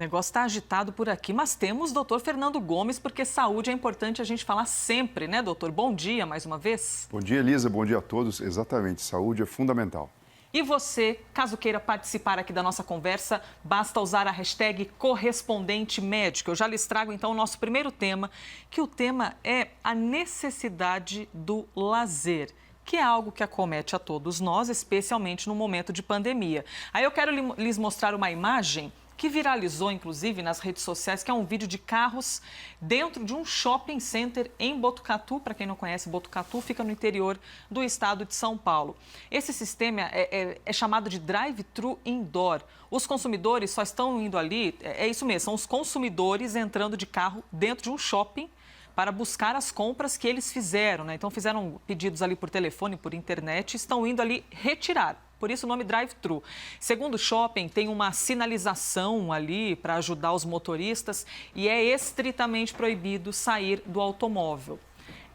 O negócio está agitado por aqui, mas temos doutor Fernando Gomes, porque saúde é importante a gente falar sempre, né, doutor? Bom dia, mais uma vez. Bom dia, Elisa. Bom dia a todos. Exatamente, saúde é fundamental. E você, caso queira participar aqui da nossa conversa, basta usar a hashtag correspondente médico. Eu já lhes trago, então, o nosso primeiro tema, que o tema é a necessidade do lazer, que é algo que acomete a todos nós, especialmente no momento de pandemia. Aí eu quero lhes mostrar uma imagem que viralizou, inclusive, nas redes sociais, que é um vídeo de carros dentro de um shopping center em Botucatu. Para quem não conhece, Botucatu fica no interior do estado de São Paulo. Esse sistema é chamado de drive-thru indoor. Os consumidores só estão indo ali, é isso mesmo, são os consumidores entrando de carro dentro de um shopping para buscar as compras que eles fizeram, né? Então, fizeram pedidos ali por telefone, por internet, estão indo ali retirar. Por isso o nome drive-thru. Segundo o shopping, tem uma sinalização ali para ajudar os motoristas e é estritamente proibido sair do automóvel.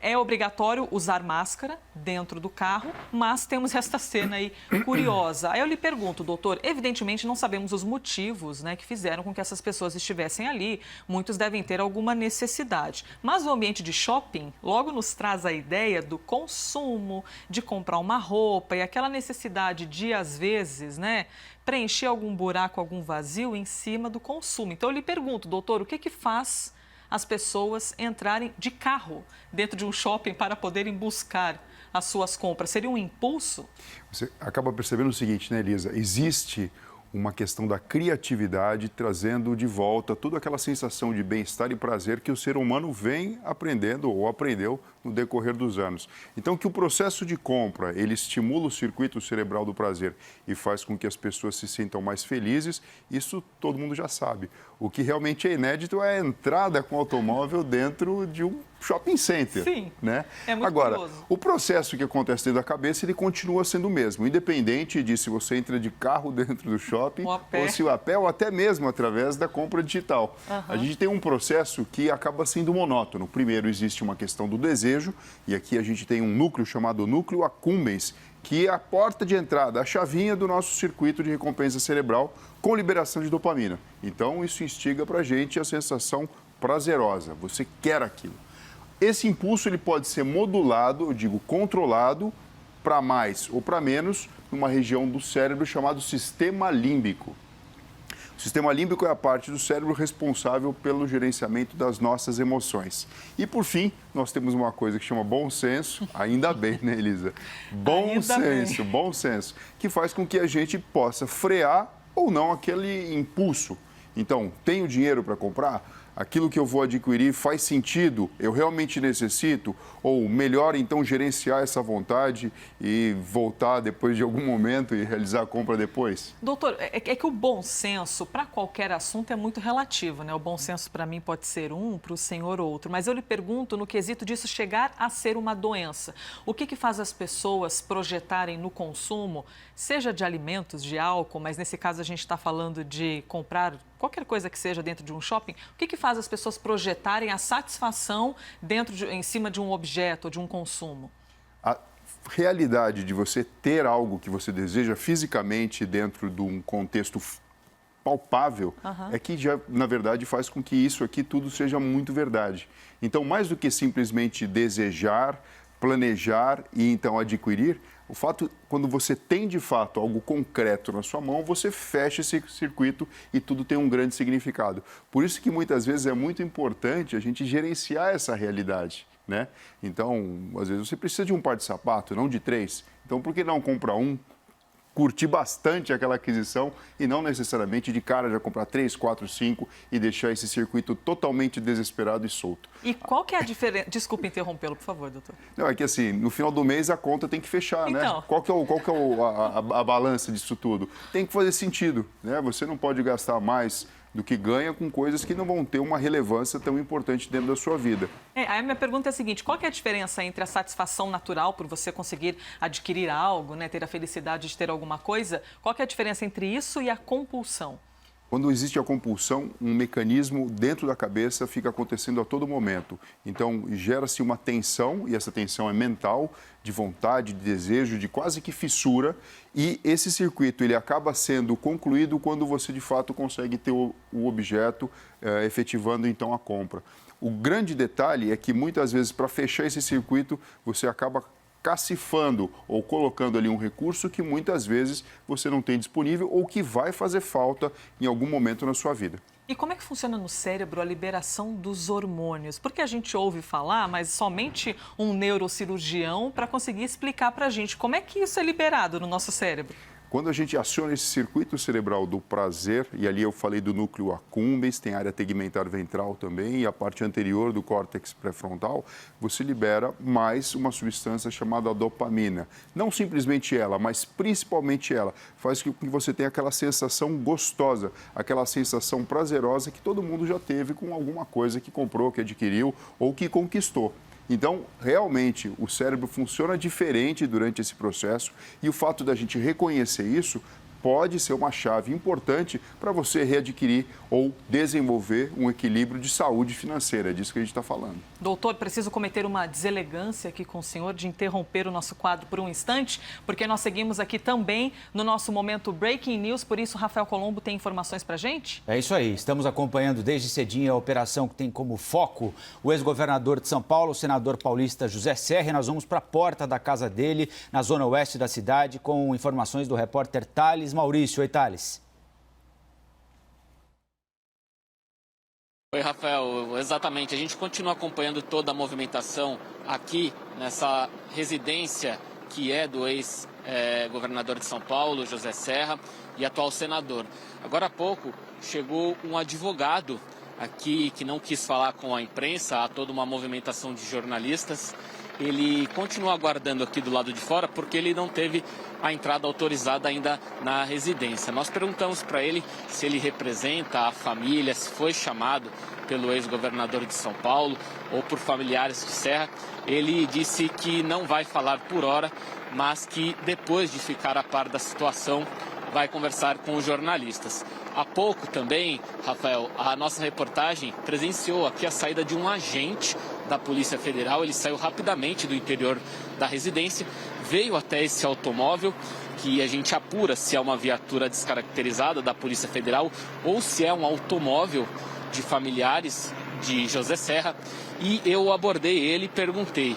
É obrigatório usar máscara dentro do carro, mas temos esta cena aí curiosa. Aí eu lhe pergunto, doutor, evidentemente não sabemos os motivos, né, que fizeram com que essas pessoas estivessem ali. Muitos devem ter alguma necessidade. Mas o ambiente de shopping logo nos traz a ideia do consumo, de comprar uma roupa e aquela necessidade de, às vezes, né, preencher algum buraco, algum vazio em cima do consumo. Então eu lhe pergunto, doutor, o que faz as pessoas entrarem de carro dentro de um shopping para poderem buscar as suas compras? Seria um impulso? Você acaba percebendo o seguinte, né, Elisa? Existe uma questão da criatividade trazendo de volta toda aquela sensação de bem-estar e prazer que o ser humano vem aprendendo ou aprendeu no decorrer dos anos. Então, que o processo de compra, ele estimula o circuito cerebral do prazer e faz com que as pessoas se sintam mais felizes, isso todo mundo já sabe. O que realmente é inédito é a entrada com o automóvel dentro de um shopping center. Sim, né? É muito Agora, curioso. o processo que acontece dentro da cabeça, ele continua sendo o mesmo, independente de se você entra de carro dentro do shopping, Ou a pé. ou se a pé, ou até mesmo através da compra digital. A gente tem um processo que acaba sendo monótono. Primeiro, existe uma questão do desejo, e aqui a gente tem um núcleo chamado núcleo accumbens, que é a porta de entrada, a chavinha do nosso circuito de recompensa cerebral com liberação de dopamina. Então, isso instiga para a gente a sensação prazerosa. Você quer aquilo. Esse impulso ele pode ser modulado, eu digo controlado, para mais ou para menos, numa região do cérebro chamado sistema límbico. O sistema límbico é a parte do cérebro responsável pelo gerenciamento das nossas emoções. E, por fim, nós temos uma coisa que chama bom senso, ainda bem, né, Elisa? Bom senso, que faz com que a gente possa frear ou não aquele impulso. Então, tenho dinheiro para comprar? Aquilo que eu vou adquirir faz sentido? Eu realmente necessito? Ou melhor, então, gerenciar essa vontade e voltar depois de algum momento e realizar a compra depois? Doutor, é que o bom senso para qualquer assunto é muito relativo, né? O bom senso para mim pode ser um, para o senhor outro. Mas eu lhe pergunto no quesito disso chegar a ser uma doença. O que faz as pessoas projetarem no consumo, seja de alimentos, de álcool, mas nesse caso a gente está falando de comprar qualquer coisa que seja dentro de um shopping, o que faz as pessoas projetarem a satisfação em cima de um objeto ou de um consumo? A realidade de você ter algo que você deseja fisicamente dentro de um contexto palpável é que já, na verdade, faz com que isso aqui tudo seja muito verdade. Então, mais do que simplesmente desejar, planejar e então adquirir, o fato, quando você tem de fato algo concreto na sua mão, você fecha esse circuito e tudo tem um grande significado. Por isso que muitas vezes é muito importante a gente gerenciar essa realidade, né? Então, às vezes você precisa de um par de sapato, não de 3. Então, por que não comprar um? Curtir bastante aquela aquisição e não necessariamente de cara já comprar 3, 4, 5 e deixar esse circuito totalmente desesperado e solto. E qual que é a diferença? Desculpe interrompê-lo, por favor, doutor. Não, é que assim, no final do mês a conta tem que fechar, Então. né? Qual que é a balança disso tudo? Tem que fazer sentido, né? Você não pode gastar mais do que ganha com coisas que não vão ter uma relevância tão importante dentro da sua vida. Aí a minha pergunta é a seguinte, qual que é a diferença entre a satisfação natural por você conseguir adquirir algo, né, ter a felicidade de ter alguma coisa, qual que é a diferença entre isso e a compulsão? Quando existe a compulsão, um mecanismo dentro da cabeça fica acontecendo a todo momento. Então, gera-se uma tensão, e essa tensão é mental, de vontade, de desejo, de quase que fissura. E esse circuito ele acaba sendo concluído quando você, de fato, consegue ter o objeto, efetivando, então, a compra. O grande detalhe é que, muitas vezes, para fechar esse circuito, você acaba cacifando ou colocando ali um recurso que muitas vezes você não tem disponível ou que vai fazer falta em algum momento na sua vida. E como é que funciona no cérebro a liberação dos hormônios? Porque a gente ouve falar, mas somente um neurocirurgião para conseguir explicar para a gente como é que isso é liberado no nosso cérebro. Quando a gente aciona esse circuito cerebral do prazer, e ali eu falei do núcleo accumbens, tem a área tegmentar ventral também, e a parte anterior do córtex pré-frontal, você libera mais uma substância chamada dopamina. Não simplesmente ela, mas principalmente ela. Faz com que você tenha aquela sensação gostosa, aquela sensação prazerosa que todo mundo já teve com alguma coisa que comprou, que adquiriu ou que conquistou. Então, realmente, o cérebro funciona diferente durante esse processo e o fato da gente reconhecer isso pode ser uma chave importante para você readquirir ou desenvolver um equilíbrio de saúde financeira. É disso que a gente está falando. Doutor, preciso cometer uma deselegância aqui com o senhor de interromper o nosso quadro por um instante, porque nós seguimos aqui também no nosso momento Breaking News, por isso Rafael Colombo tem informações para a gente? É isso aí, estamos acompanhando desde cedinho a operação que tem como foco o ex-governador de São Paulo, o senador paulista José Serra, e nós vamos para a porta da casa dele, na zona oeste da cidade, com informações do repórter Thales Maurício. Oi, Thales. Oi, Rafael. Exatamente. A gente continua acompanhando toda a movimentação aqui nessa residência que é do ex-governador de São Paulo, José Serra, e atual senador. Agora há pouco chegou um advogado aqui que não quis falar com a imprensa, há toda uma movimentação de jornalistas. Ele continua aguardando aqui do lado de fora porque ele não teve a entrada autorizada ainda na residência. Nós perguntamos para ele se ele representa a família, se foi chamado pelo ex-governador de São Paulo ou por familiares de Serra. Ele disse que não vai falar por hora, mas que depois de ficar a par da situação vai conversar com os jornalistas. Há pouco também, Rafael, a nossa reportagem presenciou aqui a saída de um agente da Polícia Federal. Ele saiu rapidamente do interior da residência, veio até esse automóvel, que a gente apura se é uma viatura descaracterizada da Polícia Federal ou se é um automóvel de familiares de José Serra. E eu abordei ele e perguntei: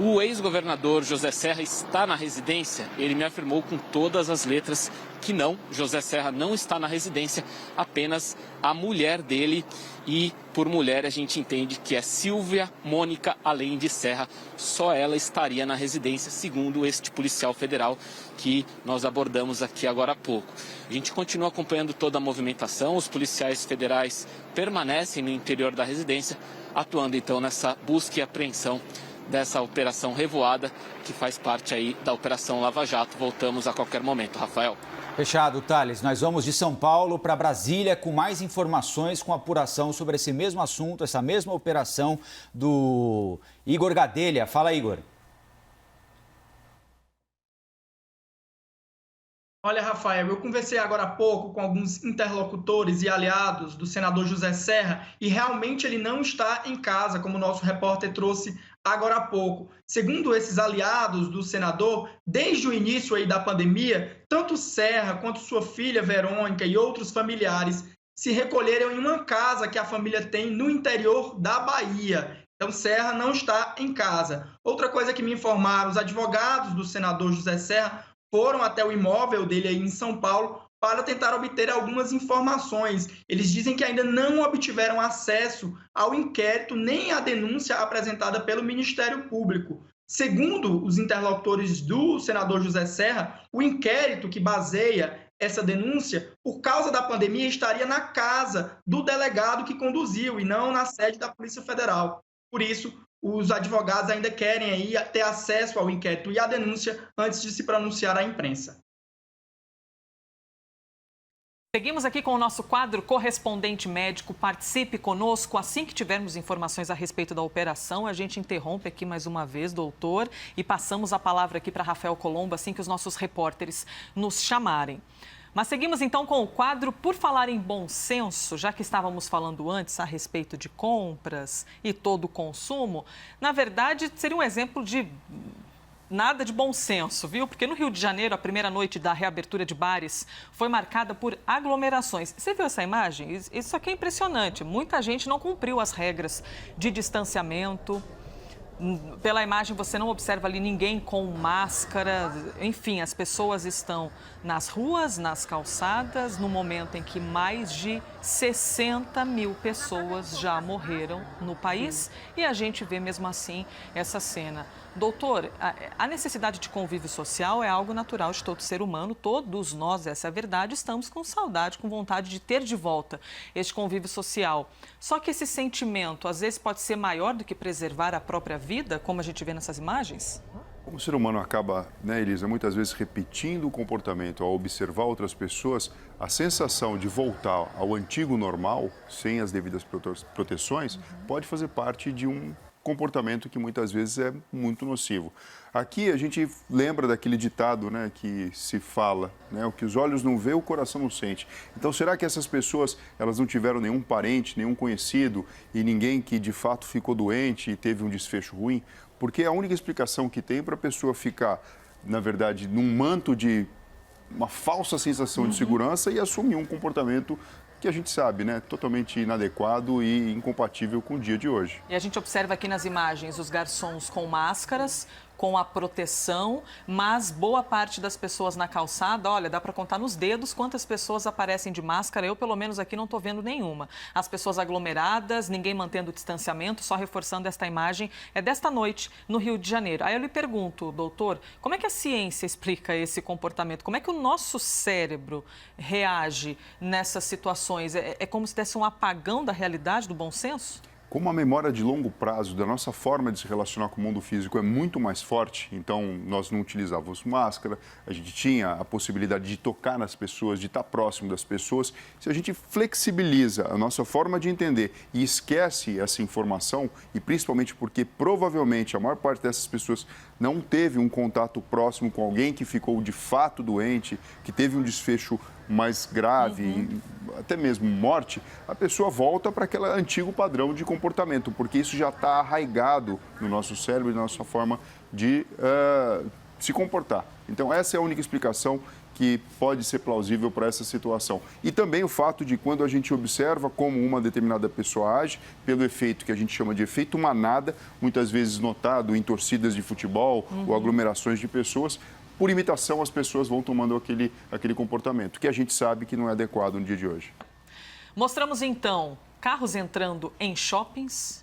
o ex-governador José Serra está na residência? Ele me afirmou com todas as letras que não, José Serra não está na residência, apenas a mulher dele. E por mulher a gente entende que é Silvia Mônica Além de Serra. Só ela estaria na residência, segundo este policial federal que nós abordamos aqui agora há pouco. A gente continua acompanhando toda a movimentação, os policiais federais permanecem no interior da residência, atuando então nessa busca e apreensão dessa operação Revoada, que faz parte aí da Operação Lava Jato. Voltamos a qualquer momento, Rafael. Fechado, Thales. Nós vamos de São Paulo para Brasília com mais informações, com apuração sobre esse mesmo assunto, essa mesma operação do Igor Gadelha. Fala, Igor. Olha, Rafael, eu conversei agora há pouco com alguns interlocutores e aliados do senador José Serra e realmente ele não está em casa, como o nosso repórter trouxe agora há pouco. Segundo esses aliados do senador, desde o início aí da pandemia, tanto Serra quanto sua filha Verônica e outros familiares se recolheram em uma casa que a família tem no interior da Bahia. Então, Serra não está em casa. Outra coisa que me informaram, os advogados do senador José Serra foram até o imóvel dele aí em São Paulo para tentar obter algumas informações. Eles dizem que ainda não obtiveram acesso ao inquérito nem à denúncia apresentada pelo Ministério Público. Segundo os interlocutores do senador José Serra, o inquérito que baseia essa denúncia, por causa da pandemia, estaria na casa do delegado que conduziu e não na sede da Polícia Federal. Por isso, os advogados ainda querem aí ter acesso ao inquérito e à denúncia antes de se pronunciar à imprensa. Seguimos aqui com o nosso quadro Correspondente Médico. Participe conosco. Assim que tivermos informações a respeito da operação, a gente interrompe aqui mais uma vez, doutor, e passamos a palavra aqui para Rafael Colombo assim que os nossos repórteres nos chamarem. Mas seguimos então com o quadro Por Falar em Bom Senso, já que estávamos falando antes a respeito de compras e todo o consumo. Na verdade, seria um exemplo de nada de bom senso, viu? Porque no Rio de Janeiro, a primeira noite da reabertura de bares foi marcada por aglomerações. Você viu essa imagem? Isso aqui é impressionante. Muita gente não cumpriu as regras de distanciamento. Pela imagem, você não observa ali ninguém com máscara. Enfim, as pessoas estão nas ruas, nas calçadas, no momento em que mais de 60 mil pessoas já morreram no país. E a gente vê mesmo assim essa cena. Doutor, a necessidade de convívio social é algo natural de todo ser humano. Todos nós, essa é a verdade, estamos com saudade, com vontade de ter de volta este convívio social. Só que esse sentimento, às vezes, pode ser maior do que preservar a própria vida, como a gente vê nessas imagens? Como o ser humano acaba, né, Elisa, muitas vezes repetindo o comportamento ao observar outras pessoas, a sensação de voltar ao antigo normal, sem as devidas proteções, pode fazer parte de um comportamento que muitas vezes é muito nocivo. Aqui a gente lembra daquele ditado, né, que se fala, né, o que os olhos não vê, o coração não sente. Então, será que essas pessoas, elas não tiveram nenhum parente, nenhum conhecido e ninguém que de fato ficou doente e teve um desfecho ruim? Porque a única explicação que tem para a pessoa ficar, na verdade, num manto de uma falsa sensação de segurança e assumir um comportamento que a gente sabe, né, totalmente inadequado e incompatível com o dia de hoje. E a gente observa aqui nas imagens os garçons com máscaras, com a proteção, mas boa parte das pessoas na calçada, olha, dá para contar nos dedos quantas pessoas aparecem de máscara. Eu, pelo menos aqui, não estou vendo nenhuma. As pessoas aglomeradas, ninguém mantendo o distanciamento, só reforçando esta imagem, é desta noite no Rio de Janeiro. Aí eu lhe pergunto, doutor, como é que a ciência explica esse comportamento? Como é que o nosso cérebro reage nessas situações? É como se desse um apagão da realidade, do bom senso? Como a memória de longo prazo da nossa forma de se relacionar com o mundo físico é muito mais forte, então nós não utilizávamos máscara, a gente tinha a possibilidade de tocar nas pessoas, de estar próximo das pessoas. Se a gente flexibiliza a nossa forma de entender e esquece essa informação, e principalmente porque provavelmente a maior parte dessas pessoas não teve um contato próximo com alguém que ficou de fato doente, que teve um desfecho mais grave, até mesmo morte, a pessoa volta para aquele antigo padrão de comportamento, porque isso já está arraigado no nosso cérebro e na nossa forma de se comportar. Então, essa é a única explicação que pode ser plausível para essa situação. E também o fato de quando a gente observa como uma determinada pessoa age, pelo efeito que a gente chama de efeito manada, muitas vezes notado em torcidas de futebol ou aglomerações de pessoas, por imitação, as pessoas vão tomando aquele comportamento, que a gente sabe que não é adequado no dia de hoje. Mostramos, então, carros entrando em shoppings,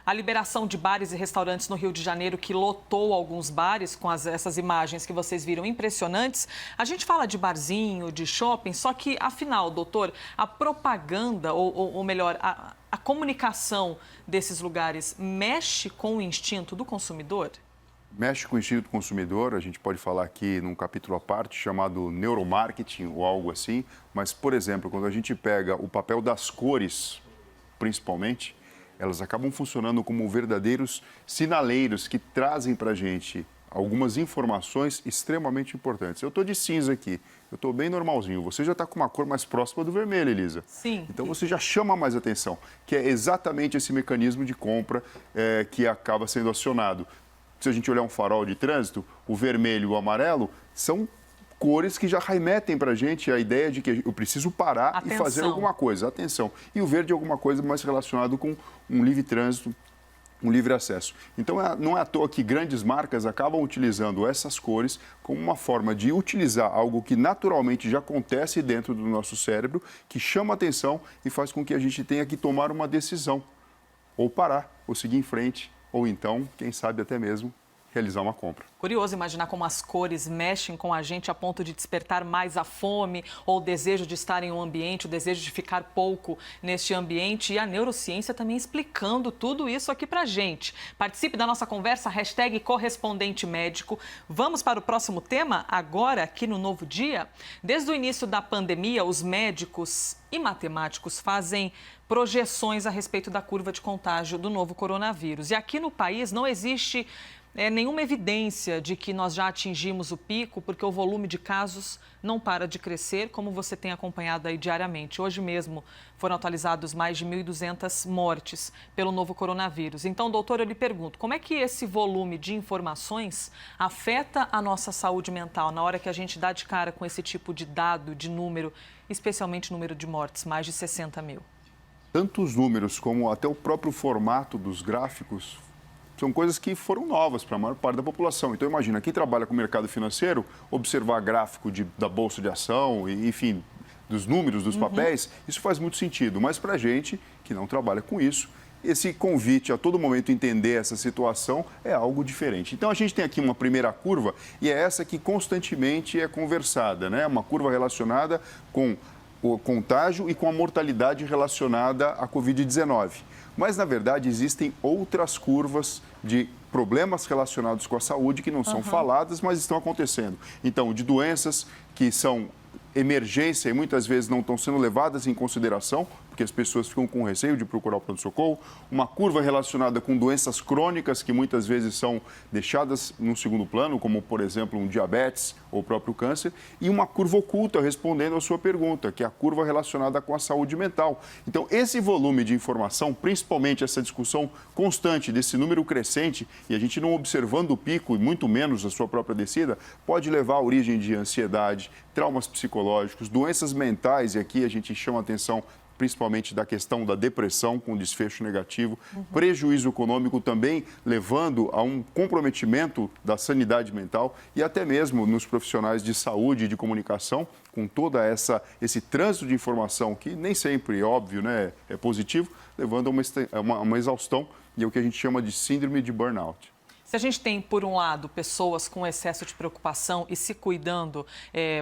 a liberação de bares e restaurantes no Rio de Janeiro, que lotou alguns bares com essas imagens que vocês viram impressionantes. A gente fala de barzinho, de shopping, só que, afinal, doutor, a propaganda, ou melhor, a comunicação desses lugares mexe com o instinto do consumidor? Mexe com o instinto do consumidor, a gente pode falar aqui num capítulo à parte chamado neuromarketing ou algo assim, mas, por exemplo, quando a gente pega o papel das cores, principalmente, elas acabam funcionando como verdadeiros sinaleiros que trazem para a gente algumas informações extremamente importantes. Eu estou de cinza aqui, eu estou bem normalzinho. Você já está com uma cor mais próxima do vermelho, Elisa. Sim. Então você já chama mais atenção, que é exatamente esse mecanismo de compra que acaba sendo acionado. Se a gente olhar um farol de trânsito, o vermelho e o amarelo são cores que já remetem para a gente a ideia de que eu preciso parar e fazer alguma coisa. Atenção. E o verde é alguma coisa mais relacionado com um livre trânsito, um livre acesso. Então, não é à toa que grandes marcas acabam utilizando essas cores como uma forma de utilizar algo que naturalmente já acontece dentro do nosso cérebro, que chama atenção e faz com que a gente tenha que tomar uma decisão. Ou parar, ou seguir em frente, ou então, quem sabe até mesmo, realizar uma compra. Curioso imaginar como as cores mexem com a gente a ponto de despertar mais a fome ou o desejo de estar em um ambiente, o desejo de ficar pouco neste ambiente, e a neurociência também explicando tudo isso aqui pra gente. Participe da nossa conversa, #correspondente médico. Vamos para o próximo tema, agora aqui no Novo Dia. Desde o início da pandemia, os médicos e matemáticos fazem projeções a respeito da curva de contágio do novo coronavírus. E aqui no país não existe nenhuma evidência de que nós já atingimos o pico, porque o volume de casos não para de crescer, como você tem acompanhado aí diariamente. Hoje mesmo foram atualizados mais de 1.200 mortes pelo novo coronavírus. Então, doutor, eu lhe pergunto, como é que esse volume de informações afeta a nossa saúde mental na hora que a gente dá de cara com esse tipo de dado, de número, especialmente número de mortes, mais de 60 mil? Tanto os números como até o próprio formato dos gráficos são coisas que foram novas para a maior parte da população. Então, imagina, quem trabalha com o mercado financeiro, observar gráfico da Bolsa de Ação, e, enfim, dos números, dos papéis, isso faz muito sentido. Mas para a gente, que não trabalha com isso, esse convite a todo momento entender essa situação é algo diferente. Então, a gente tem aqui uma primeira curva, e é essa que constantemente é conversada, né? Uma curva relacionada com o contágio e com a mortalidade relacionada à Covid-19. Mas, na verdade, existem outras curvas de problemas relacionados com a saúde que não são faladas, mas estão acontecendo. Então, de doenças que são emergência e muitas vezes não estão sendo levadas em consideração, porque as pessoas ficam com receio de procurar o pronto-socorro, uma curva relacionada com doenças crônicas que muitas vezes são deixadas no segundo plano, como, por exemplo, um diabetes ou o próprio câncer, e uma curva oculta, respondendo à sua pergunta, que é a curva relacionada com a saúde mental. Então, esse volume de informação, principalmente essa discussão constante desse número crescente, e a gente não observando o pico, e muito menos a sua própria descida, pode levar à origem de ansiedade, traumas psicológicos, doenças mentais, e aqui a gente chama a atenção principalmente da questão da depressão com desfecho negativo, prejuízo econômico também levando a um comprometimento da sanidade mental e até mesmo nos profissionais de saúde e de comunicação, com toda esse trânsito de informação que nem sempre, óbvio, né, é positivo, levando a uma exaustão e é o que a gente chama de síndrome de burnout. Se a gente tem, por um lado, pessoas com excesso de preocupação e se cuidando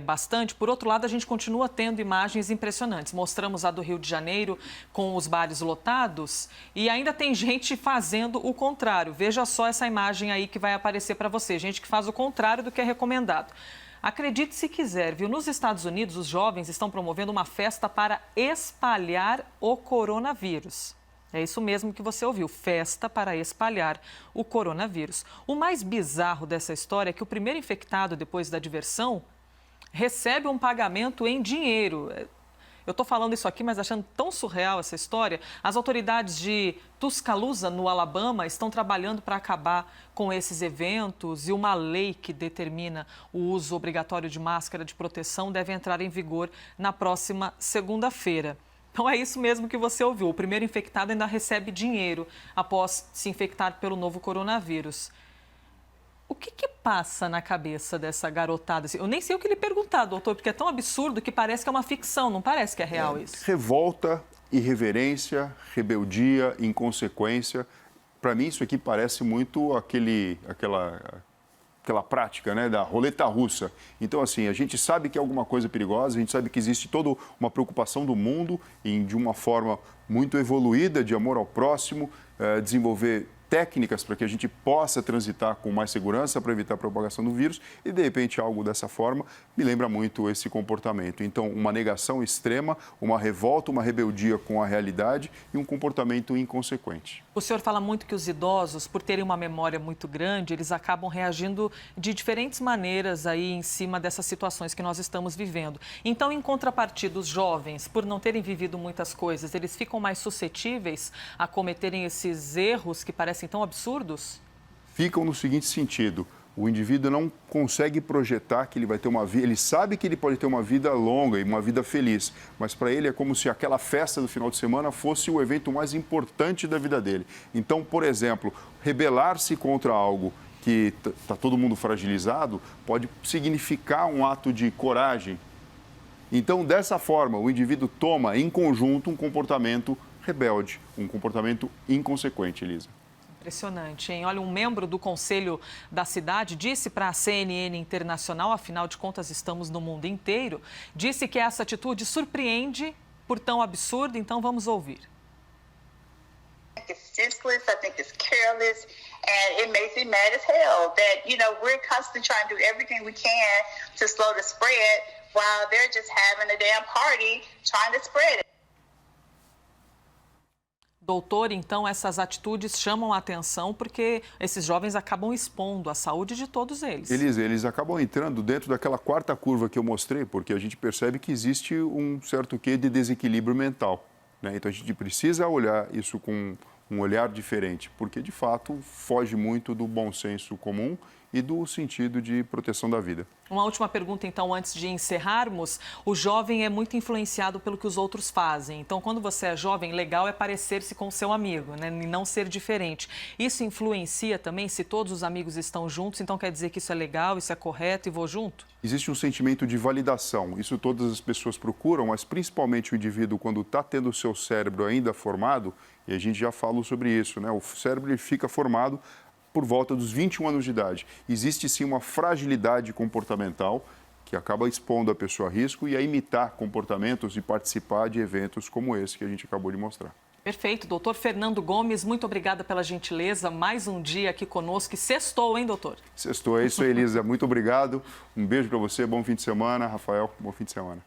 bastante, por outro lado, a gente continua tendo imagens impressionantes. Mostramos a do Rio de Janeiro com os bares lotados e ainda tem gente fazendo o contrário. Veja só essa imagem aí que vai aparecer para você, gente que faz o contrário do que é recomendado. Acredite se quiser, viu? Nos Estados Unidos, os jovens estão promovendo uma festa para espalhar o coronavírus. É isso mesmo que você ouviu, festa para espalhar o coronavírus. O mais bizarro dessa história é que o primeiro infectado, depois da diversão, recebe um pagamento em dinheiro. Eu estou falando isso aqui, mas achando tão surreal essa história. As autoridades de Tuscaloosa, no Alabama, estão trabalhando para acabar com esses eventos e uma lei que determina o uso obrigatório de máscara de proteção deve entrar em vigor na próxima segunda-feira. Então, é isso mesmo que você ouviu. O primeiro infectado ainda recebe dinheiro após se infectar pelo novo coronavírus. O que passa na cabeça dessa garotada? Eu nem sei o que lhe perguntar, doutor, porque é tão absurdo que parece que é uma ficção, não parece que é real isso? Revolta, irreverência, rebeldia, inconsequência. Para mim, isso aqui parece muito aquela prática, né, da roleta russa. Então, assim, a gente sabe que é alguma coisa perigosa, a gente sabe que existe toda uma preocupação do mundo de uma forma muito evoluída de amor ao próximo, desenvolver técnicas para que a gente possa transitar com mais segurança para evitar a propagação do vírus e, de repente, algo dessa forma me lembra muito esse comportamento. Então, uma negação extrema, uma revolta, uma rebeldia com a realidade e um comportamento inconsequente. O senhor fala muito que os idosos, por terem uma memória muito grande, eles acabam reagindo de diferentes maneiras aí em cima dessas situações que nós estamos vivendo. Então, em contrapartida, os jovens, por não terem vivido muitas coisas, eles ficam mais suscetíveis a cometerem esses erros que parecem tão absurdos? Ficam no seguinte sentido: o indivíduo não consegue projetar que ele vai ter uma vida, ele sabe que ele pode ter uma vida longa e uma vida feliz, mas para ele é como se aquela festa do final de semana fosse o evento mais importante da vida dele. Então, por exemplo, rebelar-se contra algo que está todo mundo fragilizado pode significar um ato de coragem. Então, dessa forma, o indivíduo toma em conjunto um comportamento rebelde, um comportamento inconsequente, Elisa. Impressionante, hein? Olha, um membro do Conselho da Cidade disse para a CNN Internacional, afinal de contas estamos no mundo inteiro, disse que essa atitude surpreende por tão absurda, então vamos ouvir. It's senseless, I think it's careless, and it makes me mad as hell that, we're constantly trying to do everything we can to slow the spread while they're just having a damn party trying to spread it. Doutor, então essas atitudes chamam a atenção porque esses jovens acabam expondo a saúde de todos eles. Eles acabam entrando dentro daquela quarta curva que eu mostrei, porque a gente percebe que existe um certo quê de desequilíbrio mental, né? Então a gente precisa olhar isso com um olhar diferente, porque de fato foge muito do bom senso comum e do sentido de proteção da vida. Uma última pergunta, então, antes de encerrarmos. O jovem é muito influenciado pelo que os outros fazem. Então, quando você é jovem, legal é parecer-se com o seu amigo, né? E não ser diferente. Isso influencia também se todos os amigos estão juntos, então quer dizer que isso é legal, isso é correto e vou junto? Existe um sentimento de validação. Isso todas as pessoas procuram, mas principalmente o indivíduo, quando está tendo o seu cérebro ainda formado, e a gente já falou sobre isso, né? O cérebro ele fica formado por volta dos 21 anos de idade. Existe sim uma fragilidade comportamental que acaba expondo a pessoa a risco e a imitar comportamentos e participar de eventos como esse que a gente acabou de mostrar. Perfeito. Doutor Fernando Gomes, muito obrigada pela gentileza. Mais um dia aqui conosco. E sextou, hein, doutor? Sextou, é isso aí, Elisa. Muito obrigado. Um beijo para você, bom fim de semana. Rafael, bom fim de semana.